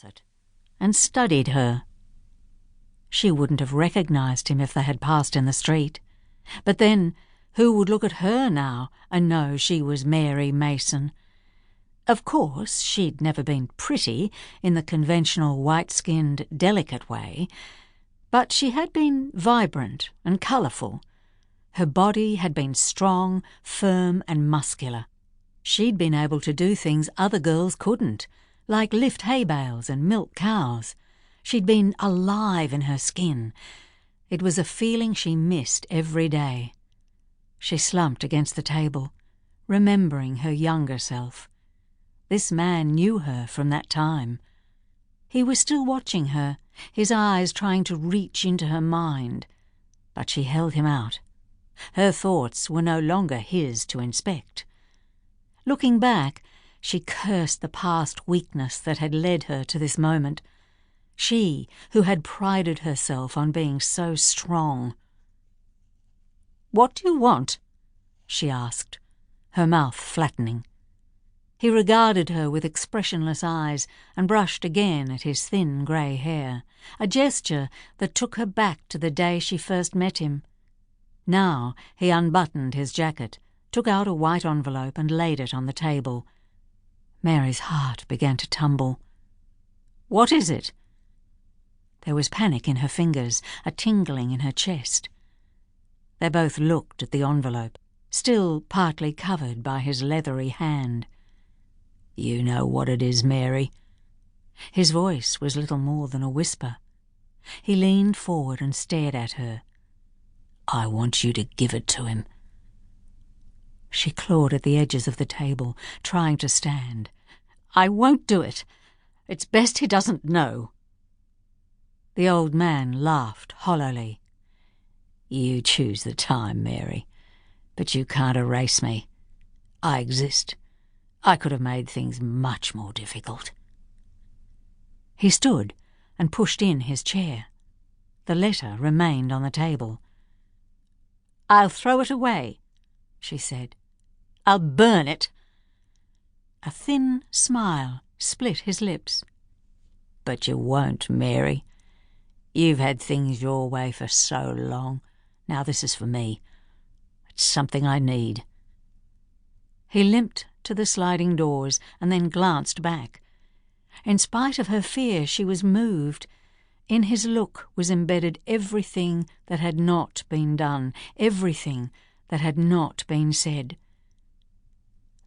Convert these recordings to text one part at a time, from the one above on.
across it and studied her. She wouldn't have recognised him if they had passed in the street. But then, who would look at her now and know she was Mary Mason? Of course, she'd never been pretty in the conventional white-skinned, delicate way, but she had been vibrant and colourful. Her body had been strong, firm and muscular. She'd been able to do things other girls couldn't, like lift hay bales and milk cows. She'd been alive in her skin. It was a feeling she missed every day. She slumped against the table, remembering her younger self. This man knew her from that time. He was still watching her, his eyes trying to reach into her mind, but she held him out. Her thoughts were no longer his to inspect. Looking back, she cursed the past weakness that had led her to this moment. She, who had prided herself on being so strong. "What do you want?" she asked, her mouth flattening. He regarded her with expressionless eyes and brushed again at his thin grey hair, a gesture that took her back to the day she first met him. Now he unbuttoned his jacket, took out a white envelope and laid it on the table. Mary's heart began to tumble. "What is it?" There was panic in her fingers, a tingling in her chest. They both looked at the envelope, still partly covered by his leathery hand. "You know what it is, Mary." His voice was little more than a whisper. He leaned forward and stared at her. "I want you to give it to him." She clawed at the edges of the table, trying to stand. "I won't do it. It's best he doesn't know." The old man laughed hollowly. "You choose the time, Mary, but you can't erase me. I exist. I could have made things much more difficult." He stood and pushed in his chair. The letter remained on the table. "I'll throw it away," she said. "I'll burn it." A thin smile split his lips. "But you won't, Mary. You've had things your way for so long. Now this is for me. It's something I need." He limped to the sliding doors and then glanced back. In spite of her fear, she was moved. In his look was embedded everything that had not been done, everything that had not been said.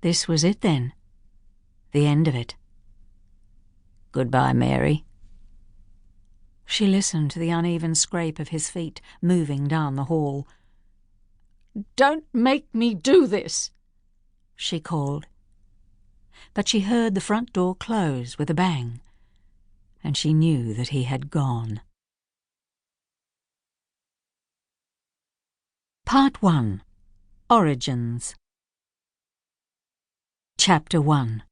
This was it then, the end of it. "Goodbye, Mary." She listened to the uneven scrape of his feet moving down the hall. "Don't make me do this," she called. But she heard the front door close with a bang, and she knew that he had gone. Part 1. Origins. Chapter 1.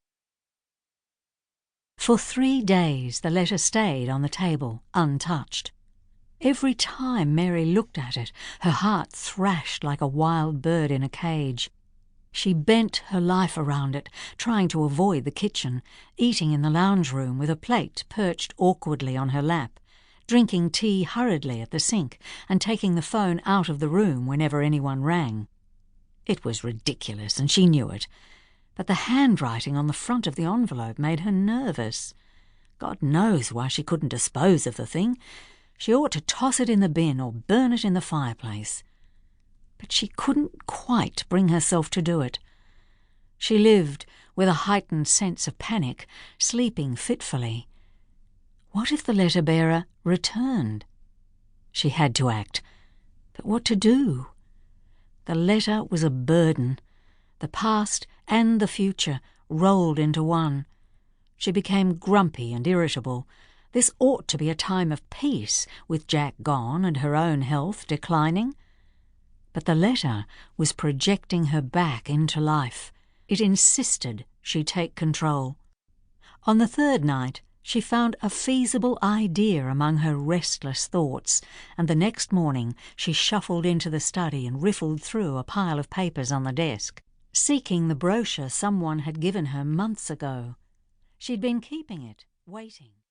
For 3 days the letter stayed on the table, untouched. Every time Mary looked at it, her heart thrashed like a wild bird in a cage. She bent her life around it, trying to avoid the kitchen, eating in the lounge room with a plate perched awkwardly on her lap, drinking tea hurriedly at the sink, and taking the phone out of the room whenever anyone rang. It was ridiculous, and she knew it. But the handwriting on the front of the envelope made her nervous. God knows why she couldn't dispose of the thing. She ought to toss it in the bin or burn it in the fireplace. But she couldn't quite bring herself to do it. She lived with a heightened sense of panic, sleeping fitfully. What if the letter-bearer returned? She had to act. But what to do? The letter was a burden. The past and the future rolled into one. She became grumpy and irritable. This ought to be a time of peace, with Jack gone and her own health declining. But the letter was projecting her back into life. It insisted she take control. On the 3rd night, she found a feasible idea among her restless thoughts, and the next morning she shuffled into the study and riffled through a pile of papers on the desk, seeking the brochure someone had given her months ago. She'd been keeping it, waiting.